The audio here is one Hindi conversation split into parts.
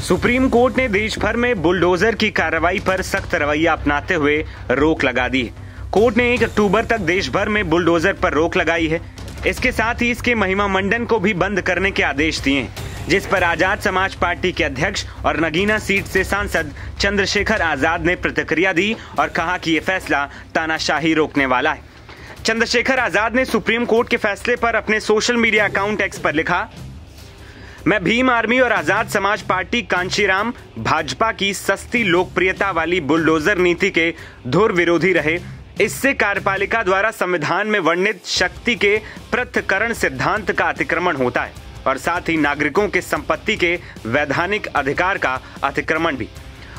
सुप्रीम कोर्ट ने देश भर में बुलडोजर की कार्रवाई पर सख्त रवैया अपनाते हुए रोक लगा दी है। कोर्ट ने 1 अक्टूबर तक देश भर में बुलडोजर पर रोक लगाई है। इसके साथ ही इसके महिमा मंडन को भी बंद करने के आदेश दिए हैं, जिस पर आजाद समाज पार्टी के अध्यक्ष और नगीना सीट से सांसद चंद्रशेखर आजाद ने प्रतिक्रिया दी और कहा कि ये फैसला तानाशाही रोकने वाला है। चंद्रशेखर आजाद ने सुप्रीम कोर्ट के फैसले पर अपने सोशल मीडिया अकाउंट एक्स पर लिखा, मैं भीम आर्मी और आजाद समाज पार्टी कांशीराम भाजपा की सस्ती लोकप्रियता वाली बुलडोजर नीति के धुर विरोधी रहे। इससे कार्यपालिका द्वारा संविधान में वर्णित शक्ति के पृथक्करण सिद्धांत का अतिक्रमण होता है और साथ ही नागरिकों के संपत्ति के वैधानिक अधिकार का अतिक्रमण भी।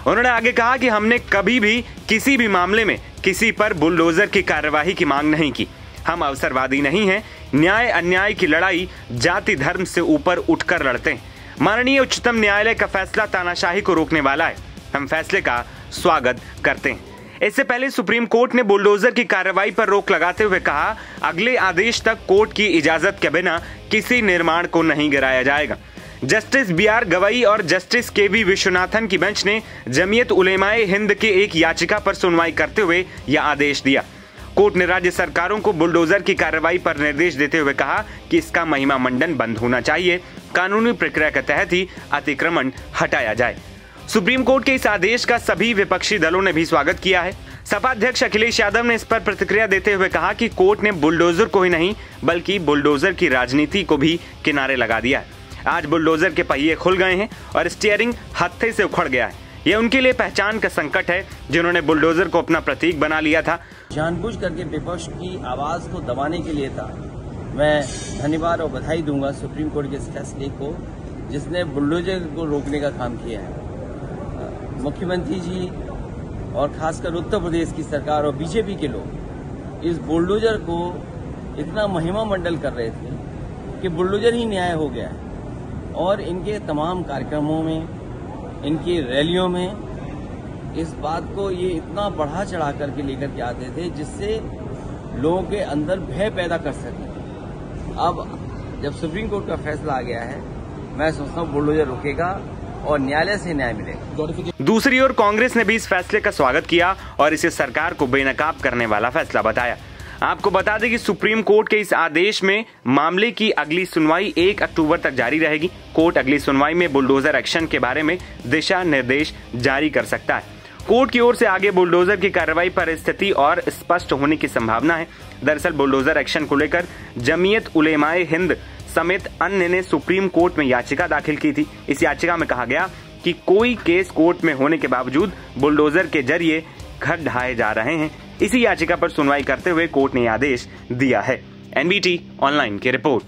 उन्होंने आगे कहा कि हमने कभी भी किसी भी मामले में किसी पर बुलडोजर की कार्यवाही की मांग नहीं की। हम अवसरवादी नहीं हैं। न्याय अन्याय की लड़ाई जाति धर्म से ऊपर उठकर लड़ते हैं। माननीय उच्चतम न्यायालय का फैसला तानाशाही को रोकने वाला है। हम फैसले का स्वागत करते हैं। इससे पहले सुप्रीम कोर्ट ने बुलडोजर की कार्रवाई पर रोक लगाते हुए कहा, अगले आदेश तक कोर्ट की इजाजत के बिना किसी निर्माण को नहीं गिराया जाएगा। जस्टिस BR गवई और जस्टिस KV विश्वनाथन की बेंच ने जमीयत उलेमाए हिंद के एक याचिका पर सुनवाई करते हुए यह आदेश दिया। कोर्ट ने राज्य सरकारों को बुलडोजर की कार्रवाई पर निर्देश देते हुए कहा कि इसका महिमा मंडन बंद होना चाहिए। कानूनी प्रक्रिया के तहत ही अतिक्रमण हटाया जाए। सुप्रीम कोर्ट के इस आदेश का सभी विपक्षी दलों ने भी स्वागत किया है। सपा अध्यक्ष अखिलेश यादव ने इस पर प्रतिक्रिया देते हुए कहा कि कोर्ट ने बुलडोजर को ही नहीं बल्कि बुलडोजर की राजनीति को भी किनारे लगा दिया है। आज बुलडोजर के पहिए खुल गए हैं और स्टीयरिंग हत्थे से उखड़ गया है। यह उनके लिए पहचान का संकट है, जिन्होंने बुलडोजर को अपना प्रतीक बना लिया था। जानबूझ करके विपक्ष की आवाज को दबाने के लिए था। मैं धन्यवाद और बधाई दूंगा सुप्रीम कोर्ट के इस फैसले को, जिसने बुलडोजर को रोकने का काम किया है। मुख्यमंत्री जी और खासकर उत्तर प्रदेश की सरकार और बीजेपी के लोग इस बुलडोजर को इतना महिमा मंडल कर रहे थे कि बुलडोजर ही न्याय हो गया है। और इनके तमाम कार्यक्रमों में, इनकी रैलियों में इस बात को ये इतना बढ़ा चढ़ा करके लेकर के आते थे जिससे लोगों के अंदर भय पैदा कर सके। अब जब सुप्रीम कोर्ट का फैसला आ गया है, मैं सोचता हूँ बुलडोजर रुकेगा और न्यायालय से न्याय मिलेगा। दूसरी ओर कांग्रेस ने भी इस फैसले का स्वागत किया और इसे सरकार को बेनकाब करने वाला फैसला बताया। आपको बता दें कि सुप्रीम कोर्ट के इस आदेश में मामले की अगली सुनवाई 1 अक्टूबर तक जारी रहेगी। कोर्ट अगली सुनवाई में बुलडोजर एक्शन के बारे में दिशा निर्देश जारी कर सकता है। कोर्ट की ओर से आगे बुलडोजर की कार्रवाई पर स्थिति और स्पष्ट होने की संभावना है। दरअसल बुलडोजर एक्शन को लेकर जमीयत उलेमाए हिंद समेत अन्य ने सुप्रीम कोर्ट में याचिका दाखिल की थी। इस याचिका में कहा गया कि कोई केस कोर्ट में होने के बावजूद बुलडोजर के जरिए घर ढहाए जा रहे हैं। इसी याचिका पर सुनवाई करते हुए कोर्ट ने आदेश दिया है। NBT ऑनलाइन की रिपोर्ट।